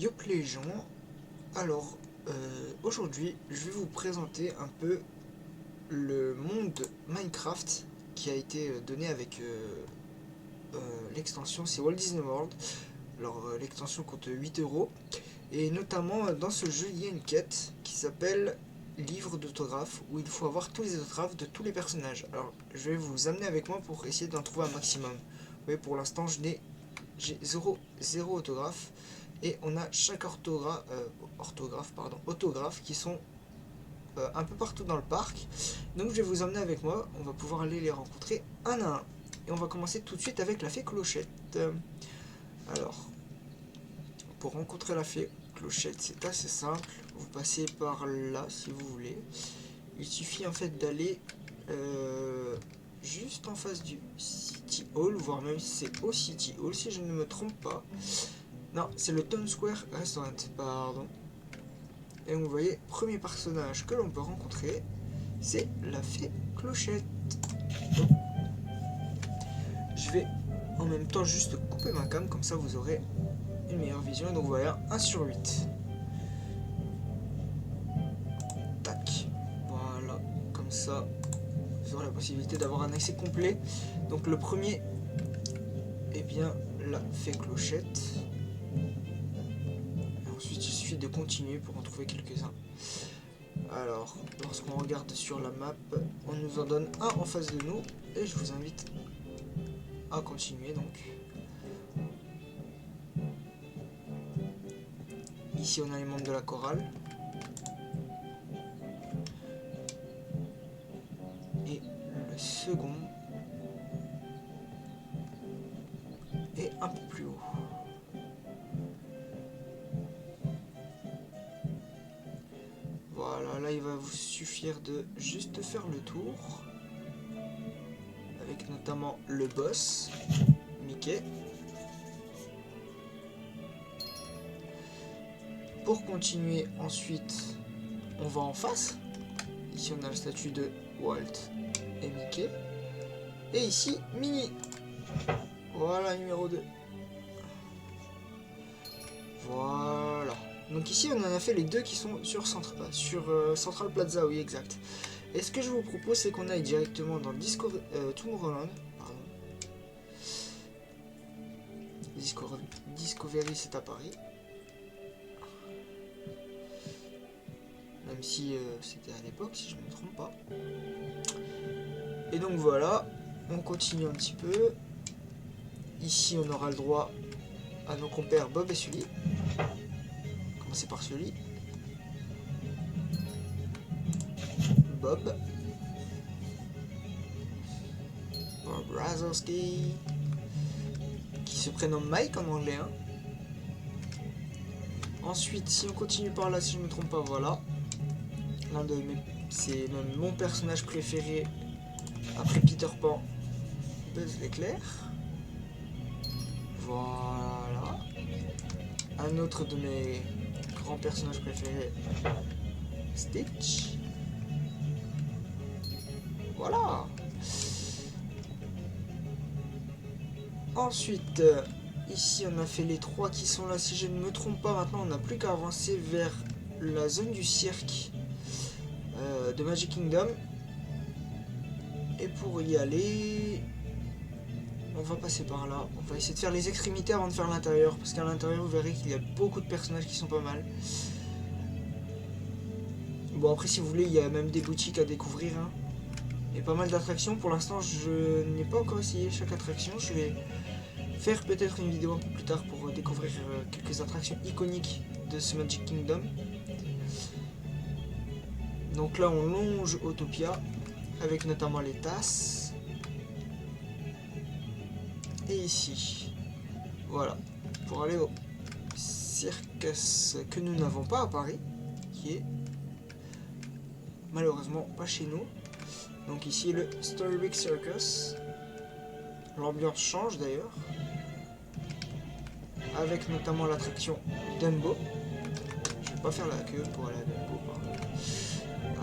Yop les gens, alors aujourd'hui je vais vous présenter un peu le monde Minecraft qui a été donné avec l'extension, c'est Walt Disney World. Alors l'extension coûte 8 € et notamment dans ce jeu il y a une quête qui s'appelle livre d'autographes où il faut avoir tous les autographes de tous les personnages. Alors je vais vous amener avec moi pour essayer d'en trouver un maximum. Vous voyez, pour l'instant j'ai zéro autographe. Et on a chaque autographe qui sont un peu partout dans le parc. Donc je vais vous emmener avec moi, on va pouvoir aller les rencontrer un à un. Et on va commencer tout de suite avec la fée Clochette. Alors, pour rencontrer la fée Clochette, c'est assez simple. Vous passez par là si vous voulez. Il suffit en fait d'aller juste en face du City Hall, voire même si c'est au City Hall si je ne me trompe pas. Non, c'est le Town Square Restaurant, pardon. Et vous voyez, premier personnage que l'on peut rencontrer, c'est la fée Clochette. Donc, je vais en même temps juste couper ma cam, comme ça vous aurez une meilleure vision. Donc voilà, 1 sur 8. Tac. Voilà, comme ça, vous aurez la possibilité d'avoir un accès complet. Donc le premier, eh bien, la fée Clochette. Ensuite, il suffit de continuer pour en trouver quelques-uns. Alors, lorsqu'on regarde sur la map, on nous en donne un en face de nous. Et je vous invite à continuer donc. Ici, on a les membres de la chorale. Et le second est un peu plus haut. Voilà, là il va vous suffire de juste faire le tour. Avec notamment le boss, Mickey. Pour continuer ensuite, on va en face. Ici on a la statue de Walt et Mickey. Et ici, Minnie. Voilà, numéro 2. Voilà. Donc ici on en a fait les deux qui sont sur Central Plaza, oui exact. Et ce que je vous propose c'est qu'on aille directement dans Tomorrowland. Pardon. Discovery c'est à Paris. Même si c'était à l'époque si je ne me trompe pas. Et donc voilà, on continue un petit peu. Ici on aura le droit à nos compères Bob et Sully. Commencer par Sully. Bob Razowski, qui se prénomme Mike en anglais. Hein. Ensuite, si on continue par là, si je ne me trompe pas, voilà. C'est même mon personnage préféré après Peter Pan, Buzz l'éclair. Voilà. Un autre de mes grands personnages préférés, Stitch. Voilà. Ensuite, ici on a fait les trois qui sont là, si je ne me trompe pas. Maintenant on n'a plus qu'à avancer vers la zone du cirque de Magic Kingdom. Et pour y aller, on va passer par là. On va essayer de faire les extrémités avant de faire l'intérieur, parce qu'à l'intérieur vous verrez qu'il y a beaucoup de personnages qui sont pas mal. Bon, après si vous voulez, il y a même des boutiques à découvrir, hein. Et pas mal d'attractions. Pour l'instant je n'ai pas encore essayé chaque attraction. Je vais faire peut-être une vidéo un peu plus tard pour découvrir quelques attractions iconiques de ce Magic Kingdom. Donc là on longe Autopia avec notamment les tasses. Et ici, voilà, pour aller au circus que nous n'avons pas à Paris, qui est malheureusement pas chez nous. Donc ici le Storybook Circus. L'ambiance change d'ailleurs, avec notamment l'attraction Dumbo. Je vais pas faire la queue pour aller à Dumbo, pardon.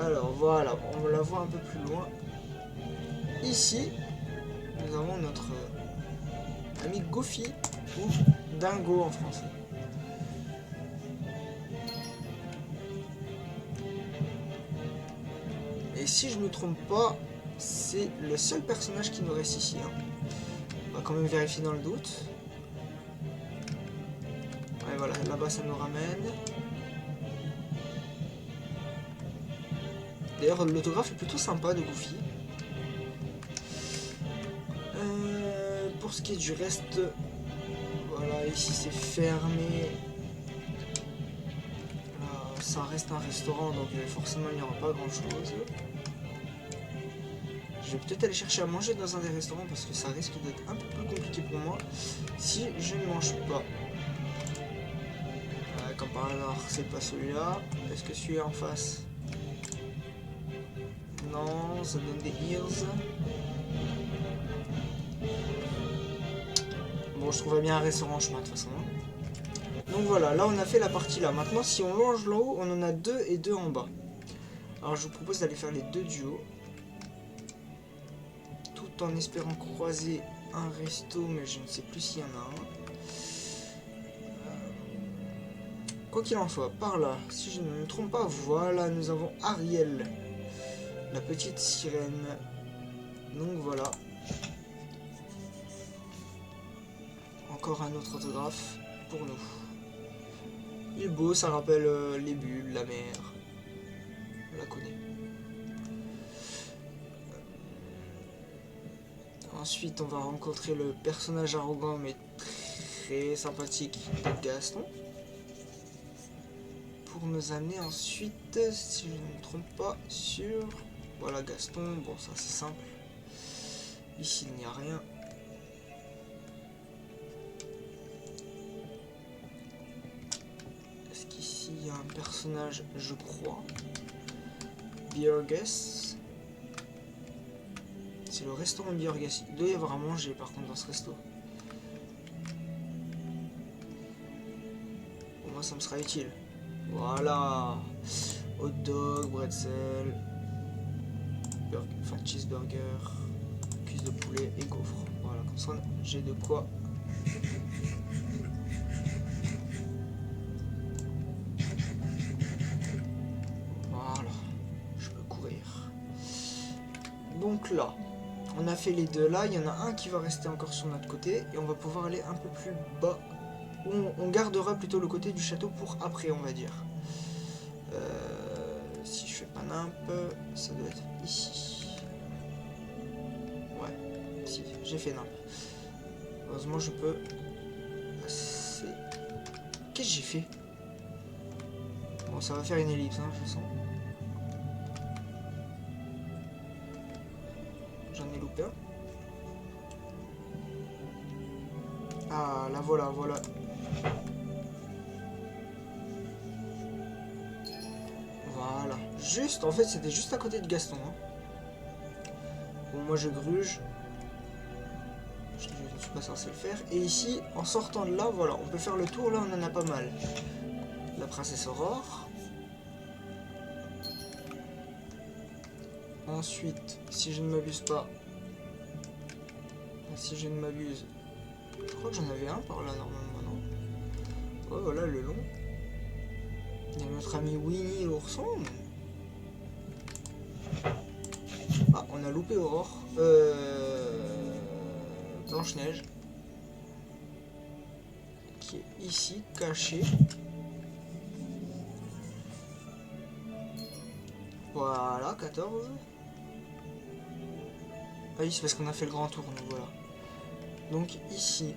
Alors voilà, on la voit un peu plus loin. Ici, nous avons notre ami Goofy, ou Dingo en français. Et si je ne me trompe pas, c'est le seul personnage qui nous reste ici. Hein. On va quand même vérifier dans le doute. Ouais, voilà, là-bas ça nous ramène. D'ailleurs, l'autographe est plutôt sympa de Goofy. Pour ce qui est du reste, voilà, ici c'est fermé. Là, ça reste un restaurant, donc forcément il n'y aura pas grand chose. Je vais peut-être aller chercher à manger dans un des restaurants parce que ça risque d'être un peu plus compliqué pour moi si je ne mange pas. Comme par hasard, c'est pas celui-là. Est-ce que celui-là en face? Non, ça donne des ears. Bon, je trouverais bien un restaurant en chemin de toute façon. Donc voilà, là on a fait la partie là. Maintenant, si on longe là-haut, on en a 2 et 2 en bas. Alors je vous propose d'aller faire les 2 du haut. Tout en espérant croiser un resto, mais je ne sais plus s'il y en a un. Quoi qu'il en soit, par là, si je ne me trompe pas, voilà, nous avons Ariel, la petite sirène. Donc voilà. Encore un autre autographe pour nous. Il est beau, ça rappelle les bulles, la mer. On la connaît. Ensuite, on va rencontrer le personnage arrogant mais très sympathique de Gaston. Pour nous amener ensuite, si je ne me trompe pas, sur... Voilà Gaston, bon ça c'est simple. Ici il n'y a rien. Est-ce qu'ici il y a un personnage, je crois. Björges. C'est le restaurant Björges. Il doit y avoir à manger par contre dans ce resto. Pour moi ça me sera utile. Voilà. Hot dog, bretzel, enfin cheeseburger, cuisse de poulet et gaufre. Voilà, comme ça j'ai de quoi. Voilà, je peux courir. Donc là, on a fait les deux là. Il y en a un qui va rester encore sur notre côté et on va pouvoir aller un peu plus bas. On gardera plutôt le côté du château pour après, on va dire. Si je fais pas nimp, ça doit être ici. Ouais, si, j'ai fait nimp. Heureusement, je peux passer. Qu'est-ce que j'ai fait? Bon, ça va faire une ellipse, hein, je sens. J'en ai loupé un. Ah, là voilà, voilà. Voilà. Juste, en fait, c'était juste à côté de Gaston. Hein. Bon, moi je gruge. Je ne suis pas censé le faire. Et ici, en sortant de là, voilà, on peut faire le tour. Là, on en a pas mal. La princesse Aurore. Ensuite, si je ne m'abuse pas... Si je ne m'abuse... Je crois que j'en avais un par là, normalement, non? Oh, voilà, le long. Il y a notre ami Winnie l'ourson. Ah, on a loupé Aurore. Blanche-Neige. Qui est ici, cachée. Voilà, 14. Ah oui, c'est parce qu'on a fait le grand tour, donc voilà. Donc ici.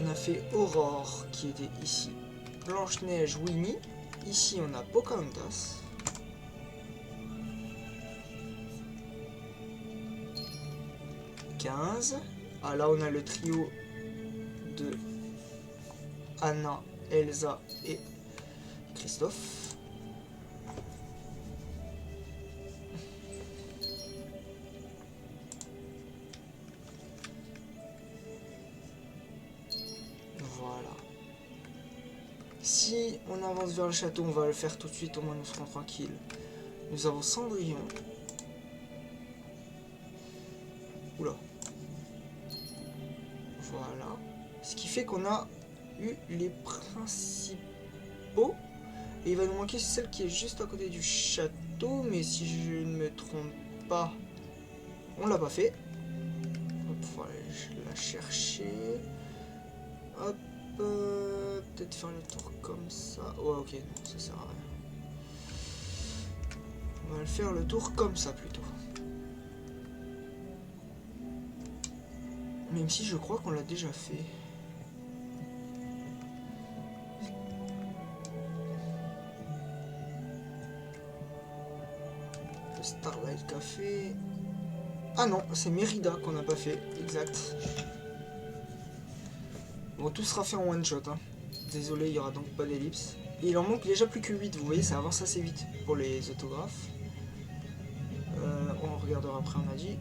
On a fait Aurore, qui était ici. Blanche-Neige, Winnie. Ici, on a Pocahontas. Ah là, on a le trio de Anna, Elsa et Christophe. Voilà. Si on avance vers le château, on va le faire tout de suite, au moins nous serons tranquilles. Nous avons Cendrillon. Oula. Voilà. Ce qui fait qu'on a eu les principaux. Et il va nous manquer celle qui est juste à côté du château. Mais si je ne me trompe pas, on l'a pas fait. Hop, faut aller la chercher. Hop, peut-être faire le tour comme ça. Ouais, ok, non, ça sert à rien. On va le faire le tour comme ça plutôt. Même si je crois qu'on l'a déjà fait. Le Starlight Café. Ah non, c'est Mérida qu'on n'a pas fait, exact. Bon, tout sera fait en one shot. Hein. Désolé, il n'y aura donc pas d'ellipse. Et il en manque déjà plus que 8, vous voyez, ça avance assez vite pour les autographes. On regardera après, on a dit.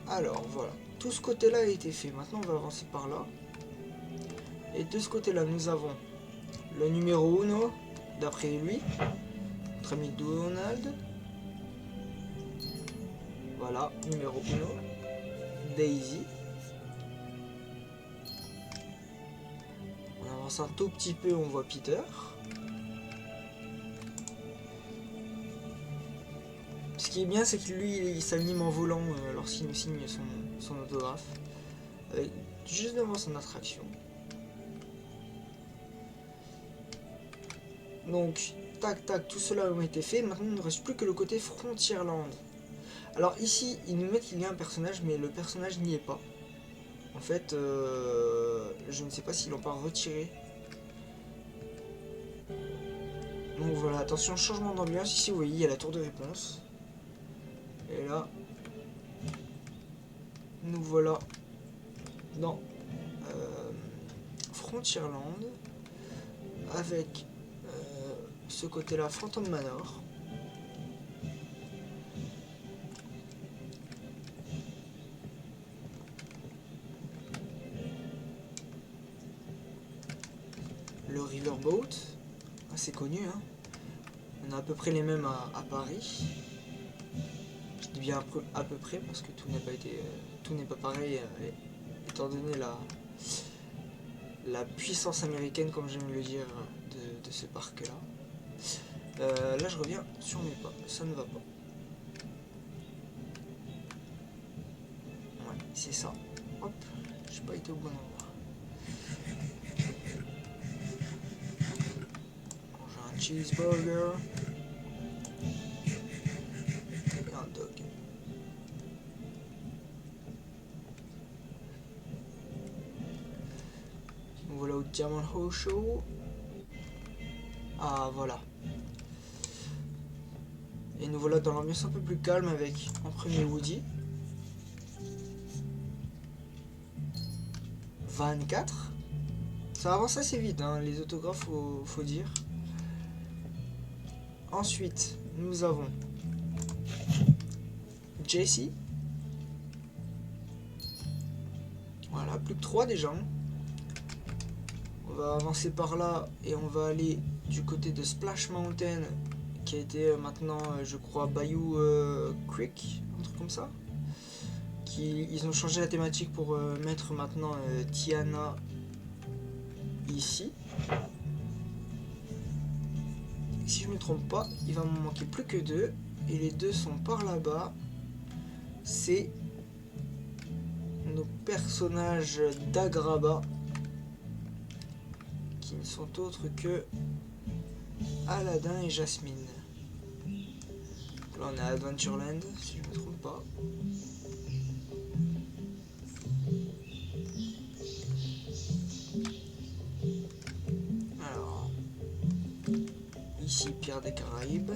Alors, voilà. Tout ce côté-là a été fait. Maintenant, on va avancer par là. Et de ce côté-là, nous avons le numéro 1, d'après lui. Notre ami Donald. Voilà, numéro 1. Daisy. On avance un tout petit peu, on voit Peter. Ce qui est bien, c'est que lui, il s'anime en volant lorsqu'il nous signe son autographe. Juste devant son attraction. Donc, tac, tac, tout cela a été fait. Maintenant, il ne reste plus que le côté Frontierland. Alors ici, ils nous mettent qu'il y a un personnage, mais le personnage n'y est pas. En fait, je ne sais pas s'ils l'ont pas retiré. Donc voilà, attention, changement d'ambiance. Ici, vous voyez, il y a la tour de réponse. Et là, nous voilà dans Frontierland avec ce côté-là, Phantom Manor. Le Riverboat, assez connu, hein. On a à peu près les mêmes à Paris. Je dis bien à peu près parce que tout n'est pas pareil étant donné la puissance américaine, comme j'aime le dire, de ce parc-là. Là, je reviens sur mes pas, ça ne va pas. Ouais, c'est ça. Hop, j'ai pas été au bon endroit. Manger un cheeseburger. Et un dog. Voilà au Diamond Ho Show. Ah, voilà. Et nous voilà dans l'ambiance un peu plus calme avec en premier Woody. 24. Ça avance assez vite, hein, les autographes, faut dire. Ensuite, nous avons Jesse. Voilà, plus que 3 déjà. On va avancer par là et on va aller du côté de Splash Mountain, qui a été maintenant, je crois, Bayou Creek, un truc comme ça. Ils ont changé la thématique pour mettre maintenant Tiana ici. Si je ne me trompe pas, il va m'en manquer plus que 2. Et les 2 sont par là-bas. C'est nos personnages d'Agraba, qui ne sont autres que Aladdin et Jasmine. Là on est à Adventureland, si je ne me trompe pas. Alors, ici Pierre des Caraïbes,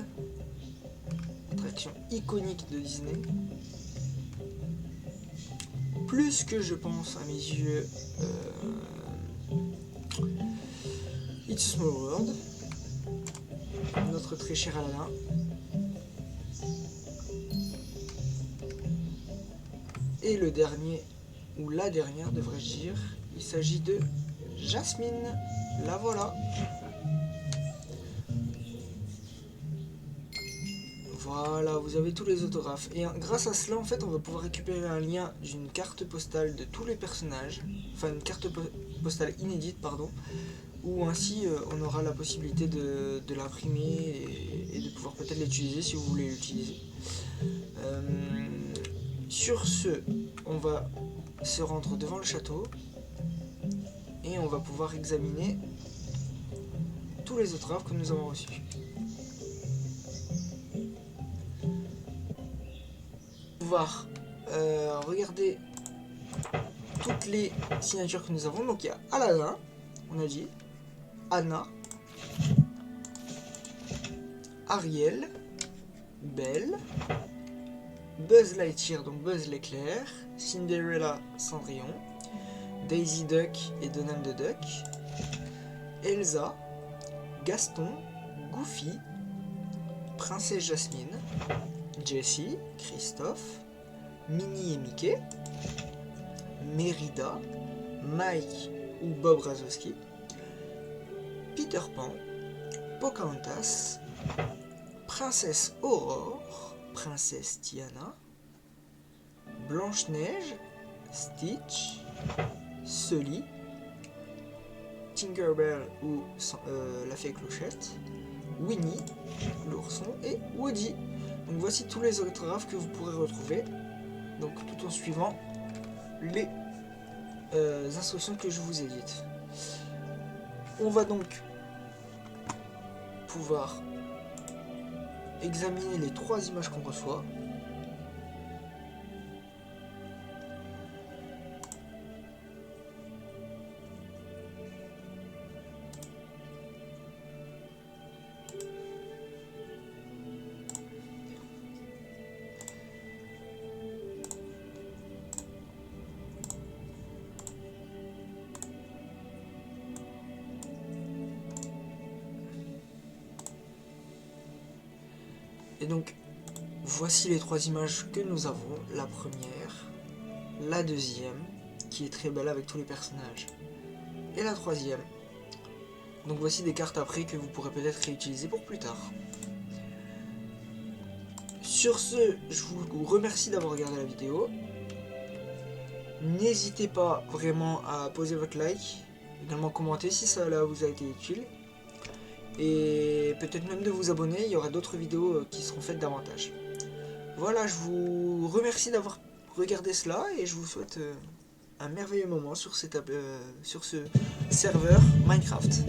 attraction iconique de Disney. Plus que je pense à mes yeux It's a Small World, notre très cher Aladdin. Et le dernier, ou la dernière devrais-je dire, il s'agit de Jasmine. La voilà. Voilà, vous avez tous les autographes. Et grâce à cela, en fait, on va pouvoir récupérer un lien d'une carte postale de tous les personnages. Enfin, une carte postale inédite, pardon. Où ainsi, on aura la possibilité de l'imprimer et de pouvoir peut-être l'utiliser si vous voulez l'utiliser. Sur ce, on va se rendre devant le château. Et on va pouvoir examiner tous les autographes que nous avons reçus. Pouvoir regarder toutes les signatures que nous avons. Donc il y a Aladdin, on a dit, Anna, Ariel, Belle, Buzz Lightyear, donc Buzz l'éclair, Cinderella, Cendrillon, Daisy Duck et Donald the Duck, Elsa, Gaston, Goofy, Princesse Jasmine, Jessie, Christophe, Minnie et Mickey, Mérida, Mike ou Bob Razowski, Peter Pan, Pocahontas, Princesse Aurore, Princesse Tiana, Blanche-Neige, Stitch, Sully, Tinkerbell ou la fée Clochette, Winnie, l'ourson et Woody. Donc voici tous les autographes que vous pourrez retrouver, donc tout en suivant les instructions que je vous ai dites. On va donc pouvoir examiner les 3 images qu'on reçoit. Et donc, voici les 3 images que nous avons. La première, la deuxième, qui est très belle avec tous les personnages, et la troisième. Donc voici des cartes après que vous pourrez peut-être réutiliser pour plus tard. Sur ce, je vous remercie d'avoir regardé la vidéo. N'hésitez pas vraiment à poser votre like, également commenter si cela vous a été utile. Et peut-être même de vous abonner, il y aura d'autres vidéos qui seront faites davantage. Voilà, je vous remercie d'avoir regardé cela et je vous souhaite un merveilleux moment sur ce serveur Minecraft.